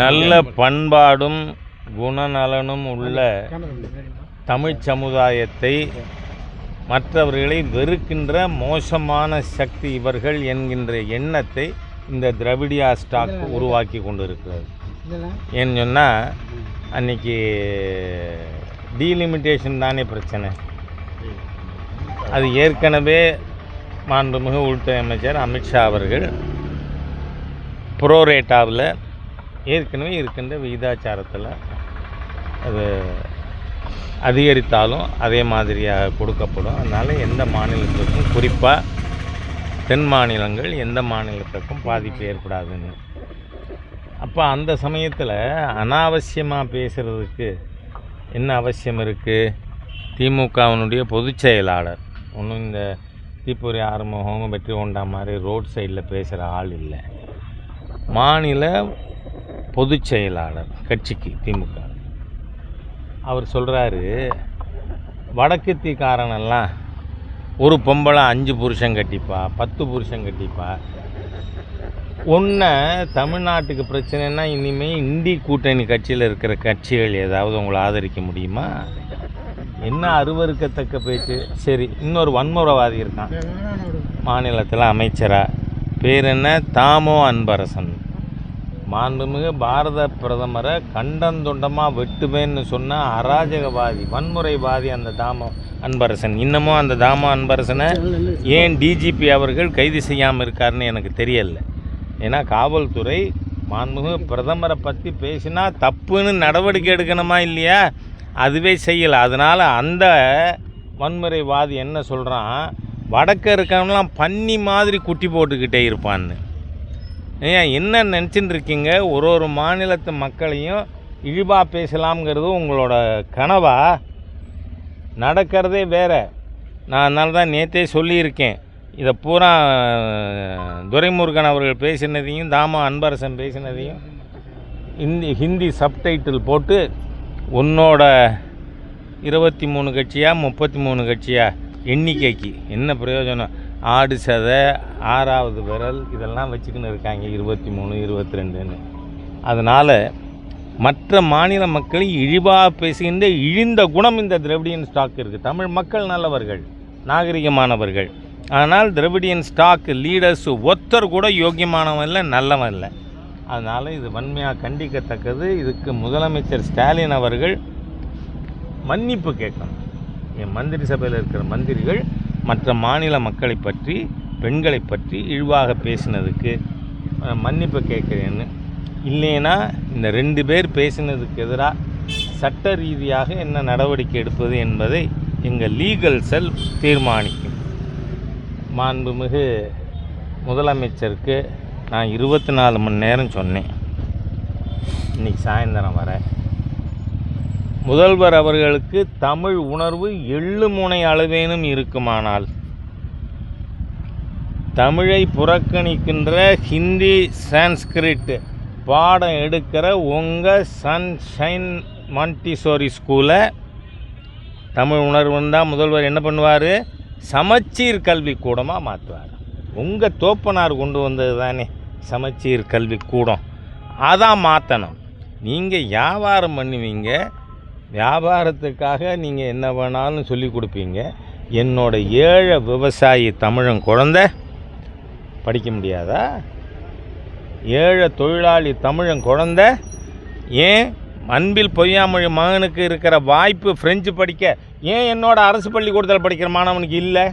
நல்ல பண்பாடும் குணநலனும் உள்ள தமிழ் சமுதாயத்தை மற்றவர்களை வெறுக்கின்ற மோசமான சக்தி இவர்கள் என்கின்ற எண்ணத்தை இந்த திராவிடியா ஸ்டாக் உருவாக்கி கொண்டிருக்கிறது. ஏன்னு சொன்னால் அன்றைக்கி டீலிமிட்டேஷன் தானே பிரச்சனை. அது ஏற்கனவே மாண்புமிகு உள்துறை அமைச்சர் அமித்ஷா அவர்கள் ப்ரோரேட்டாவில் ஏற்கனவே இருக்கின்ற விகிதாச்சாரத்தில் அது அதிகரித்தாலும் அதே மாதிரியாக கொடுக்கப்படும். அதனால் எந்த மாநிலத்துக்கும், குறிப்பாக தென் மாநிலங்கள் எந்த மாநிலத்துக்கும் பாதிப்பு ஏற்படாதுன்னு. அப்போ அந்த சமயத்தில் அனாவசியமாக பேசுகிறதுக்கு என்ன அவசியம் இருக்குது? திமுகவினுடைய பொதுச் செயலாளர் ஒன்றும் இந்த தீப்பொறி ஆறுமுகம் வெற்றி கொண்டா மாதிரி ரோட் சைடில் பேசுகிற ஆள் இல்லை. மாநில பொதுச் செயலாளர் கட்சிக்கு திமுக அவர் சொல்கிறாரு, வடக்கத்திக்காரனெல்லாம் ஒரு பொம்பளை 5 புருஷன் கட்டிப்பா, 10 புருஷன் கட்டிப்பா. ஒன்றை தமிழ்நாட்டுக்கு பிரச்சனைன்னா இனிமேல் இந்தி கூட்டணி கட்சியில் இருக்கிற கட்சிகள் ஏதாவது உங்களை ஆதரிக்க முடியுமா? என்ன அருவருக்கத்தக்க பேச்சு. சரி, இன்னொரு வன்முறைவாதி இருக்கான் மாநிலத்தில் அமைச்சராக, பேர் என்ன, தாமோ அன்பரசன். மாண்புமிகு பாரத பிரதமரை கண்டந்துண்டமாக வெட்டுவேன்னு சொன்ன அராஜகவாதி, வன்முறைவாதி அந்த தாமோ அன்பரசன். இன்னமும் அந்த தாமோ அன்பரசனை ஏன் டிஜிபி அவர்கள் கைது செய்யாமல் இருக்காருன்னு எனக்கு தெரியலை. ஏன்னா காவல்துறை மாண்புமிகு பிரதமரை பற்றி பேசினா தப்புன்னு நடவடிக்கை எடுக்கணுமா இல்லையா? அதுவே செய்யலை. அதனால் அந்த வன்முறைவாதி என்ன சொல்கிறான், வடக்க இருக்கவங்களாம் பன்னி மாதிரி குட்டி போட்டுக்கிட்டே இருப்பான்னு. ஏன் என்ன நினச்சின்னு இருக்கீங்க? ஒரு மாநிலத்து மக்களையும் இழிவாக பேசலாம்ங்கிறது உங்களோட கனவா? நடக்கிறதே வேறு. நான் அதனால தான் நேற்றே சொல்லியிருக்கேன், இதை பூரா துரைமுருகன் அவர்கள் பேசினதையும் தாமா அன்பரசன் பேசினதையும் ஹிந்தி சப்டைட்டில் போட்டு உன்னோட 23 கட்சியா 33 கட்சியா எண்ணிக்கைக்கு என்ன பிரயோஜனம்? ஆடு சதை, 6வது விரல் இதெல்லாம் வச்சுக்கின்னு இருக்காங்க 23 22ன்னு. அதனால் மற்ற மாநில மக்களை இழிவாக பேசுகின்ற இழிந்த குணம் இந்த திராவிடியன் ஸ்டாக் இருக்குது. தமிழ் மக்கள் நல்லவர்கள், நாகரிகமானவர்கள். ஆனால் திராவிடியன் ஸ்டாக் லீடர்ஸ் ஒருத்தர் கூட யோக்கியமானவன் இல்லை, நல்லவன் இல்லை. அதனால் இது வன்மையாக கண்டிக்கத்தக்கது. இதுக்கு முதலமைச்சர் ஸ்டாலின் அவர்கள் மன்னிப்பு கேட்கணும். என் மந்திரி சபையில் இருக்கிற மந்திரிகள் மற்ற மாநில மக்களை பற்றி, பெண்களை பற்றி இழிவாக பேசினதுக்கு மன்னிப்பு கேட்குறேன்னு. இல்லைன்னா இந்த 2 பேர் பேசினதுக்கு எதிராக சட்ட ரீதியாக என்ன நடவடிக்கை எடுப்பது என்பதை எங்கள் லீகல் செல் தீர்மானிக்கும். மாண்புமிகு முதலமைச்சருக்கு நான் 24 மணி நேரம் சொன்னேன், இன்றைக்கி சாயந்தரம் வர. முதல்வர் அவர்களுக்கு தமிழ் உணர்வு எள்ளு முனை அளவேனும் இருக்குமானால் தமிழை புறக்கணிக்கின்ற ஹிந்தி சான்ஸ்கிரிட் பாடம் எடுக்கிற உங்கள் சன்ஷைன் மாண்டிசோரி ஸ்கூலை தமிழ் உணர்வுன்னு தான் முதல்வர் என்ன பண்ணுவார்? சமச்சீர் கல்வி கூடமாக மாற்றுவார். உங்கள் தோப்பனார் கொண்டு வந்தது தானே சமச்சீர் கல்வி கூடம், அதான் மாற்றணும். நீங்கள் வியாபாரம் பண்ணுவீங்க, வியாபாரத்துக்காக நீங்கள் என்ன வேணாலும் சொல்லி கொடுப்பீங்க. என்னோட ஏழை விவசாயி தமிழன் குழந்தை படிக்க முடியாதா? ஏழை தொழிலாளி தமிழன் குழந்தை ஏன் அன்பில் பொய்யாமொழி மகனுக்கு இருக்கிற வாய்ப்பு ஃப்ரெஞ்சு படிக்க ஏன் என்னோட அரசு பள்ளிக்கூடத்தில் படிக்கிற மாணவனுக்கு இல்லை?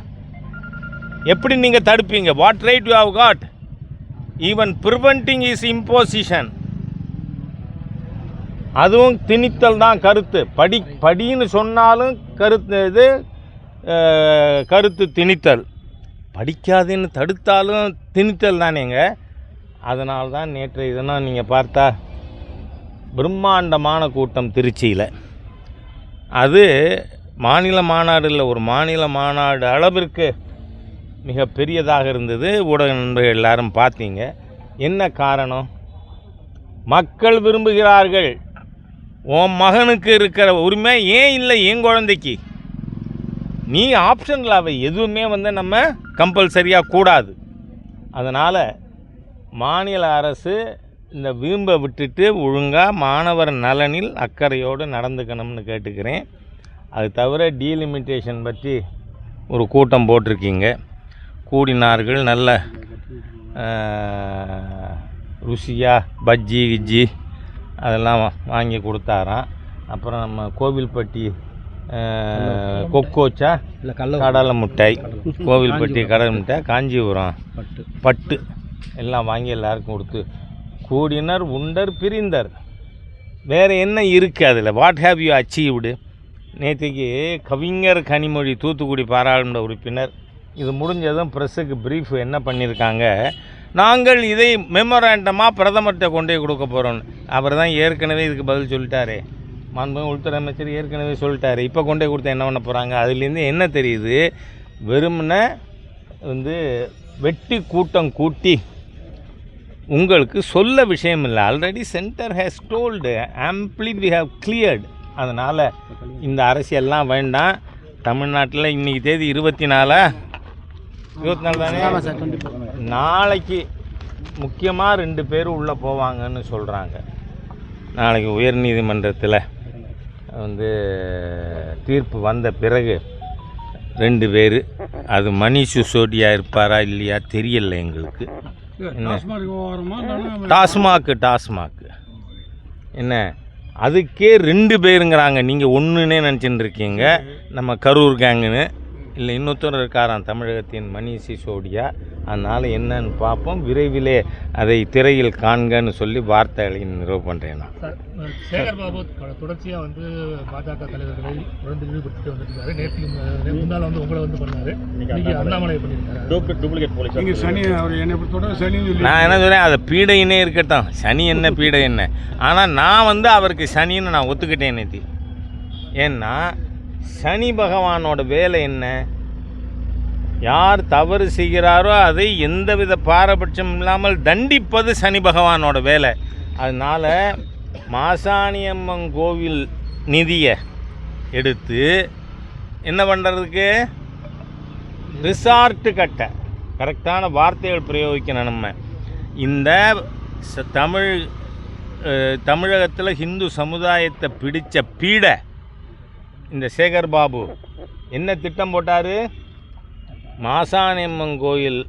எப்படி நீங்கள் தடுப்பீங்க? What right you have got? Even preventing is imposition. அதுவும் திணித்தல் தான் கருத்து. படின்னு சொன்னாலும் கருத்து திணித்தல். படிக்காதுன்னு தடுத்தாலும் திணித்தல் தானேங்க. அதனால்தான் நேற்றைய தினம் நீங்கள் பார்த்தா பிரம்மாண்டமான கூட்டம் திருச்சியில். அது மாநில மாநாடு இல்லை, ஒரு மாநில மாநாடு அளவிற்கு மிக பெரியதாக இருந்தது. ஊடக நண்பர்கள் எல்லாரும் பார்த்தீங்க. என்ன காரணம்? மக்கள் விரும்புகிறார்கள். உன் மகனுக்கு இருக்கிற உரிமை ஏன் இல்லை என் குழந்தைக்கு? நீ ஆப்ஷனில் அவை எதுவுமே நம்ம கம்பல்சரியாக கூடாது. அதனால் மாநில அரசு இந்த வீம்பை விட்டுட்டு ஒழுங்காக மாணவர் நலனில் அக்கறையோடு நடந்துக்கணும்னு கேட்டுக்கிறேன். அது தவிர டீலிமிட்டேஷன் பற்றி ஒரு கூட்டம் போட்டிருக்கீங்க. கூடினார்கள் நல்ல ருசியாக பஜ்ஜி கிஜ்ஜி அதெல்லாம் வாங்கி கொடுத்தாராம். அப்புறம் நம்ம கோவில்பட்டி கொக்கோச்சா இல்லை கடலை மிட்டாய், கோவில்பட்டி கடலை மிட்டாய், காஞ்சிபுரம் பட்டு எல்லாம் வாங்கி எல்லாருக்கும் கொடுத்து கூடினர் உண்டர் பிரிந்தர். வேறு என்ன இருக்குது அதில்? What have you achieved? நேற்றுக்கு கவிஞர் கனிமொழி தூத்துக்குடி பாராளுமன்ற உறுப்பினர் இது முடிஞ்சதும் ப்ரெஸ்ஸுக்கு ப்ரீஃப் என்ன பண்ணியிருக்காங்க, நாங்கள் இதை மெமோராண்டமாக பிரதமர்கிட்ட கொண்டு போய் கொடுக்க போகிறோன்னு. அவர் தான் ஏற்கனவே இதுக்கு பதில் சொல்லிட்டாரே, மாண்புமிகு உள்துறை அமைச்சர் ஏற்கனவே சொல்லிட்டாரு. இப்போ கொண்டு போய் கொடுத்தா என்ன பண்ண போகிறாங்க? அதுலேருந்து என்ன தெரியுது, வெறுமனே வெட்டி கூட்டம் கூட்டி உங்களுக்கு சொல்ல விஷயம் இல்லை. Already centre has told amply we have cleared. அதனால் இந்த அரசியல்லாம் வேண்டாம். தமிழ்நாட்டில் இன்றைக்கி தேதி 24 தானே, நாளைக்கு முக்கியமாக 2 பேர் உள்ளே போவாங்கன்னு சொல்கிறாங்க. நாளைக்கு உயர்நீதிமன்றத்தில் தீர்ப்பு வந்த பிறகு 2 பேர், அது மணிஷ் சிசோடியா இருப்பாரா இல்லையா தெரியல எங்களுக்கு. டாஸ்மாக்கு என்ன அதுக்கே 2 பேருங்கிறாங்க. நீங்கள் ஒன்றுன்னே நினச்சிட்டு இருக்கீங்க. நம்ம கரூர் கேங்குன்னு இல்லை, இன்னொருத்தர் இருக்காராம் தமிழகத்தின் மணிஷ் சிசோடியா. அதனால் என்னன்னு பார்ப்போம். விரைவிலே அதை திரையில் காண்கன்னு சொல்லி வார்த்தைகளை நிறுவ பண்ணுறேன். நான் சேகர் பாபு தொடர்ச்சியாக பாஜக தலைவர்களை தொடர்ந்து இழிவுபடுத்திட்டு வந்துருக்காரு. நேற்று முன்னால் உங்களை பண்ணார், இன்னைக்கு அண்ணாமலை பண்ணியிருக்காரு. டூப்ளிகேட் போலீஸ் சனி அவர் என்னை சனி. நான் என்ன சொல்கிறேன், அதை பீடையினே இருக்கட்டும், சனி என்ன பீடை என்ன. ஆனால் நான் அவருக்கு சனின்னு நான் ஒத்துக்கிட்டேன் நேற்று. ஏன்னா சனி பகவானோட வேலை என்ன? யார் தவறு செய்கிறாரோ அதை எந்தவித பாரபட்சம் இல்லாமல் தண்டிப்பது சனி பகவானோட வேலை. அதனால் மாசாணியம்மன் கோவில் நிதியை எடுத்து என்ன பண்ணுறதுக்கு, ரிசார்ட்டு கட்ட கரெக்டான வார்த்தைகள் பிரயோகிக்கணும். நம்ம இந்த தமிழகத்தில் ஹிந்து சமுதாயத்தை பிடித்த பீடை இந்த சேகர் பாபு என்ன திட்டம் போட்டார், மாசாணியம்மன் கோயில்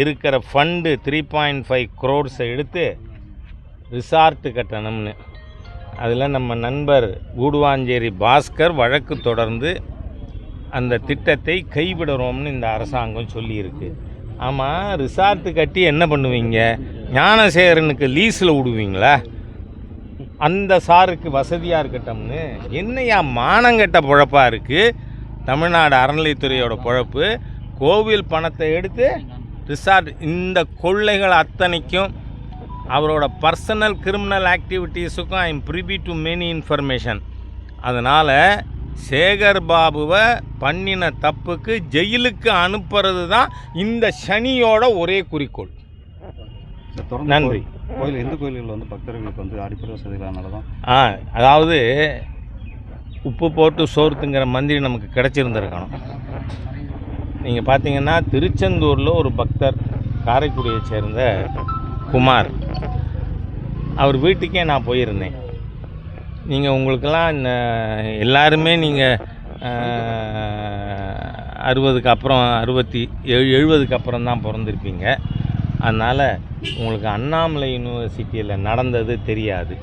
இருக்கிற ஃபண்டு 3.5 crores எடுத்து ரிசார்ட்டு கட்டணும்னு. அதில் நம்ம நண்பர் கூடுவாஞ்சேரி பாஸ்கர் வழக்கு தொடர்ந்து அந்த திட்டத்தை கைவிடுறோம்னு இந்த அரசாங்கம் சொல்லியிருக்கு. ஆமாம், ரிசார்ட்டு கட்டி என்ன பண்ணுவீங்க? ஞானசேகரனுக்கு லீஸில் விடுவீங்களா? அந்த சாருக்கு வசதியாக இருக்கட்டும்னு. என்னையா மானங்கட்ட பொழப்பாக இருக்குது தமிழ்நாடு அறநிலைத்துறையோட பொழப்பு. கோவில் பணத்தை எடுத்து ரிசார்ட், இந்த கொள்ளைகள் அத்தனைக்கும் அவரோட பர்சனல் கிரிமினல் ஆக்டிவிட்டீஸுக்கும் I am privy to many information. அதனால் சேகர் பாபுவை பண்ணின தப்புக்கு ஜெயிலுக்கு அனுப்புறது தான் இந்த சனியோட ஒரே குறிக்கோள். நன்றி. கோயில் இந்து கோயில்களில் பக்தர்களுக்கு அடிப்படை வசதிகளானால தான் அதாவது உப்பு போட்டு சோறுத்துங்கிற மந்திரி நமக்கு கிடச்சிருந்துருக்கணும். நீங்கள் பார்த்தீங்கன்னா திருச்செந்தூரில் ஒரு பக்தர், காரைக்குடியை சேர்ந்த குமார், அவர் வீட்டுக்கே நான் போயிருந்தேன். நீங்கள் உங்களுக்கெல்லாம் எல்லாருமே நீங்கள் 60க்கு அப்புறம் 70க்கு அப்புறம் தான் பிறந்திருப்பீங்க. அதனால் உங்களுக்கு அண்ணாமலை யூனிவர்சிட்டியில் நடந்தது தெரியாது.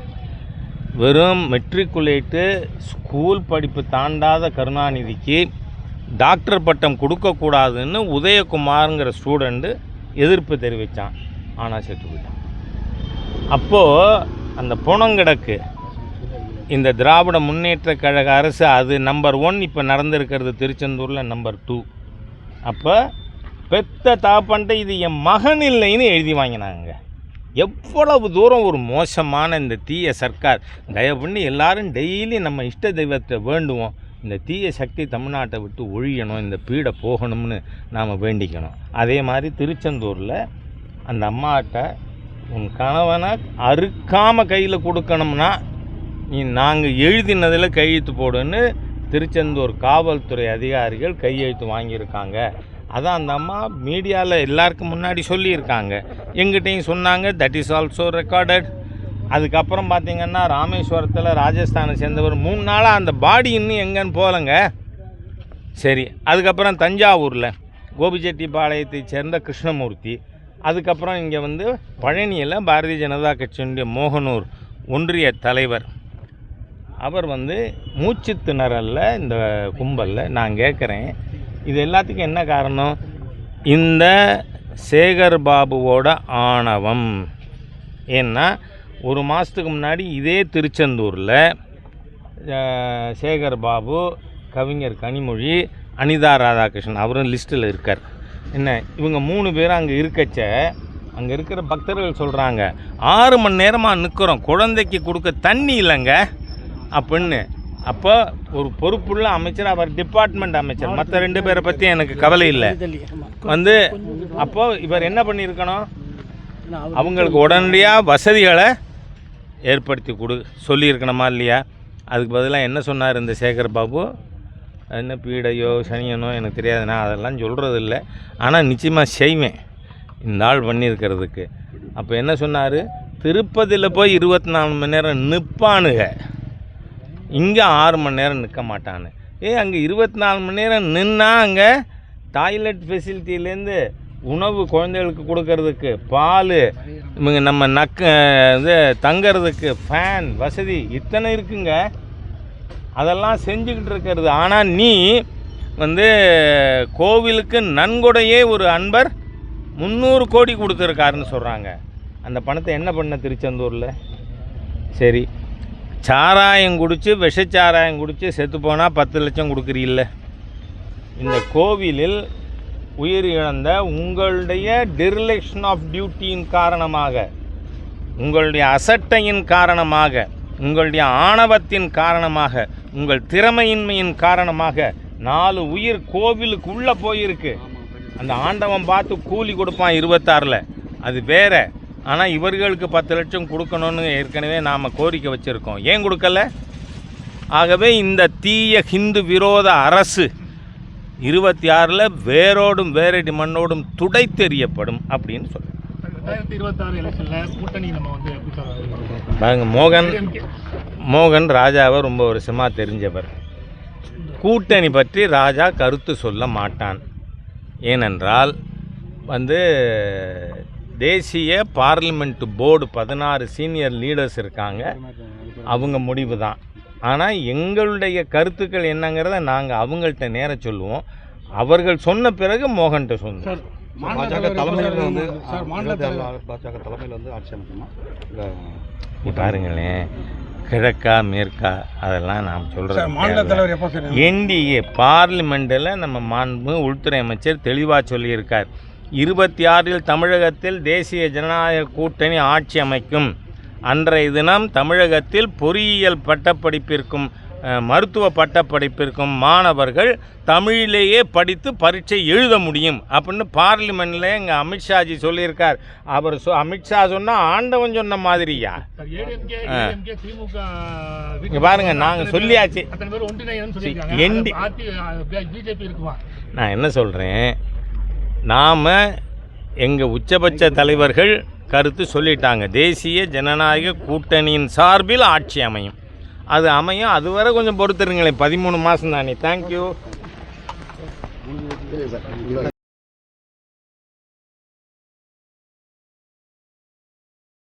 வெறும் மெட்ரிகுலேட்டு ஸ்கூல் படிப்பு தாண்டாத கருணாநிதிக்கு டாக்டர் பட்டம் கொடுக்கக்கூடாதுன்னு உதயகுமாருங்கிற ஸ்டூடெண்ட்டு எதிர்ப்பு தெரிவித்தான். ஆனால் செத்து போயிட்டான். அப்போது அந்த பொணங்கிடக்கு இந்த திராவிட முன்னேற்ற கழக அரசு அது நம்பர் 1. இப்போ நடந்திருக்கிறது திருச்செந்தூரில் நம்பர் 2. அப்போ பெத்த தாப்பன்ட்டு இது என் மகன் இல்லைன்னு எழுதி வாங்கினாங்க. எவ்வளவு தூரம் ஒரு மோசமான இந்த தீய சர்க்கார். தயவு பண்ணி எல்லோரும் டெய்லி நம்ம இஷ்ட தெய்வத்தை வேண்டுவோம். இந்த தீய சக்தி தமிழ்நாட்டை விட்டு ஒழியணும், இந்த பீடை போகணும்னு நாம் வேண்டிக்கணும். அதே மாதிரி திருச்செந்தூரில் அந்த அம்மாட்ட உன் கணவனை அறுக்காமல் கையில் கொடுக்கணும்னா நீ நாங்கள் எழுதினதில் கையெழுத்து போடுன்னு திருச்செந்தூர் காவல்துறை அதிகாரிகள் கையெழுத்து வாங்கியிருக்காங்க. அதான் அந்த அம்மா மீடியாவில் எல்லாருக்கும் முன்னாடி சொல்லியிருக்காங்க, எங்கிட்டையும் சொன்னாங்க. That is also recorded. அதுக்கப்புறம் பார்த்திங்கன்னா ராமேஸ்வரத்தில் ராஜஸ்தானை சேர்ந்தவர் 3 நாளாக அந்த பாடி இன்னும் எங்கன்னு போகலைங்க. சரி, அதுக்கப்புறம் தஞ்சாவூரில் கோபிச்செட்டிப்பாளையத்தை சேர்ந்த கிருஷ்ணமூர்த்தி, அதுக்கப்புறம் இங்கே வந்து பழனியில் பாரதிய ஜனதா கட்சியினுடைய மோகனூர் ஒன்றிய தலைவர், அவர் வந்து மூச்சு திணறலில் இந்த கும்பலில். நான் கேட்குறேன், இது எல்லாத்துக்கும் என்ன காரணம்? இந்த சேகர் பாபுவோட ஆணவம். ஏன்னா ஒரு மாதத்துக்கு முன்னாடி இதே திருச்செந்தூரில் சேகர் பாபு, கவிஞர் கனிமொழி, அனிதா ராதாகிருஷ்ணன் அவரும் லிஸ்ட்டில் இருக்கார். என்ன, இவங்க 3 பேரும் அங்கே இருக்கச்ச அங்கே இருக்கிற பக்தர்கள் சொல்கிறாங்க, 6 மணி நேரமாக நிற்கிறோம், குழந்தைக்கு கொடுக்க தண்ணி இல்லைங்க அப்படின்னு. அப்போ ஒரு பொறுப்புள்ள அமைச்சர், அவர் டிபார்ட்மெண்ட் அமைச்சர், மற்ற 2 பேரை பற்றி எனக்கு கவலை இல்லை வந்து. அப்போ இவர் என்ன பண்ணியிருக்கணும்? அவங்களுக்கு உடனடியாக வசதிகளை ஏற்படுத்தி சொல்லியிருக்கணுமா இல்லையா? அதுக்கு பதிலாக என்ன சொன்னார் இந்த சேகர் பாபு? என்ன பீடையோ சனியனோ எனக்கு தெரியாதுண்ணா, அதெல்லாம் சொல்கிறது இல்லை, ஆனால் நிச்சயமாக செய்வேன் இந்த ஆள் பண்ணியிருக்கிறதுக்கு. அப்போ என்ன சொன்னார்? திருப்பதியில் போய் 24 மணி நேரம் நிற்பானுங்க, இங்கே 6 மணி நேரம் நிற்க மாட்டான்னு. அங்கே 24 மணி நேரம் நின்னா அங்கே டாய்லெட் ஃபெசிலிட்டிலேருந்து உணவு குழந்தைகளுக்கு கொடுக்கறதுக்கு, பால், இவங்க நம்ம இது தங்கிறதுக்கு ஃபேன் வசதி இத்தனை இருக்குங்க. அதெல்லாம் செஞ்சுக்கிட்டு இருக்கிறது. ஆனால் நீ வந்து கோவிலுக்கு நன்கொடையே ஒரு அன்பர் 300 கோடி கொடுத்துருக்காருன்னு சொல்கிறாங்க. அந்த பணத்தை என்ன பண்ண திருச்செந்தூரில்? சரி, சாராயம் குடித்து விஷச்சாராயம் குடித்து செத்து போனால் 10 லட்சம் கொடுக்குறீல்ல. இந்த கோவிலில் உயிர் இழந்த உங்களுடைய டெரிலேஷன் ஆஃப் டியூட்டியின் காரணமாக, உங்களுடைய அசட்டையின் காரணமாக, உங்களுடைய ஆணவத்தின் காரணமாக, உங்கள் திறமையின்மையின் காரணமாக 4 உயிர் கோவிலுக்குள்ளே போயிருக்கு. அந்த ஆண்டவன் பார்த்து கூலி கொடுப்பான் 26ல், அது வேற. ஆனால் இவர்களுக்கு 10 லட்சம் கொடுக்கணும்னு ஏற்கனவே நாம் கோரிக்கை வச்சுருக்கோம். ஏன் கொடுக்கல? ஆகவே இந்த தீய ஹிந்து விரோத அரசு 26ல் வேரோடும் வேரடி மண்ணோடும் துடைத்தெறியப்படும் அப்படின்னு சொல்லுங்கள். 2026 எலெக்ஷனில் கூட்டணி நம்ம வந்து பாருங்க, மோகன் ராஜாவை ரொம்ப வருஷமாக தெரிஞ்சவர். கூட்டணி பற்றி ராஜா கருத்து சொல்ல மாட்டான். ஏனென்றால் வந்து தேசிய பார்லிமெண்ட் போர்டு 16 சீனியர் லீடர்ஸ் இருக்காங்க, அவங்க முடிவு தான். ஆனால் எங்களுடைய கருத்துக்கள் என்னங்கிறத நாங்கள் அவங்கள்ட்ட நேர சொல்லுவோம். அவர்கள் சொன்ன பிறகு மோகன்கிட்ட சொல்லுவோம். பாஜக தலைமையில் வந்து பாஜக தலைமையில் வந்து ஆட்சி அமைக்குமா இல்லை? பாருங்களேன், கிழக்கா மேற்கா அதெல்லாம் நாம் சொல்கிறோம். என்டிஏ பார்லிமெண்ட்டில் நம்ம மாண்பு உள்துறை அமைச்சர் தெளிவாக சொல்லியிருக்கார். 26ல் தமிழகத்தில் தேசிய ஜனநாயக கூட்டணி ஆட்சி அமைக்கும். அன்றைய தினம் தமிழகத்தில் பொறியியல் பட்டப்படிப்பிற்கும் மருத்துவ பட்டப்படிப்பிற்கும் மாணவர்கள் தமிழிலேயே படித்து பரீட்சை எழுத முடியும் அப்படின்னு பார்லிமெண்ட்டில் எங்கள் அமித்ஷாஜி சொல்லியிருக்கார். அவர் அமித்ஷா சொன்னால் ஆண்டவன் சொன்ன மாதிரியா? இங்கே பாருங்கள், நாங்கள் சொல்லியாச்சு. நான் என்ன சொல்கிறேன், நாம் எங்கள் உச்சபட்ச தலைவர்கள் கருத்து சொல்லிட்டாங்க. தேசிய ஜனநாயக கூட்டணியின் சார்பில் ஆட்சி அமையும். அது அமையும், அதுவரை கொஞ்சம் பொறுத்துருங்களேன். 13 மாதம் தானே. தேங்க்யூ.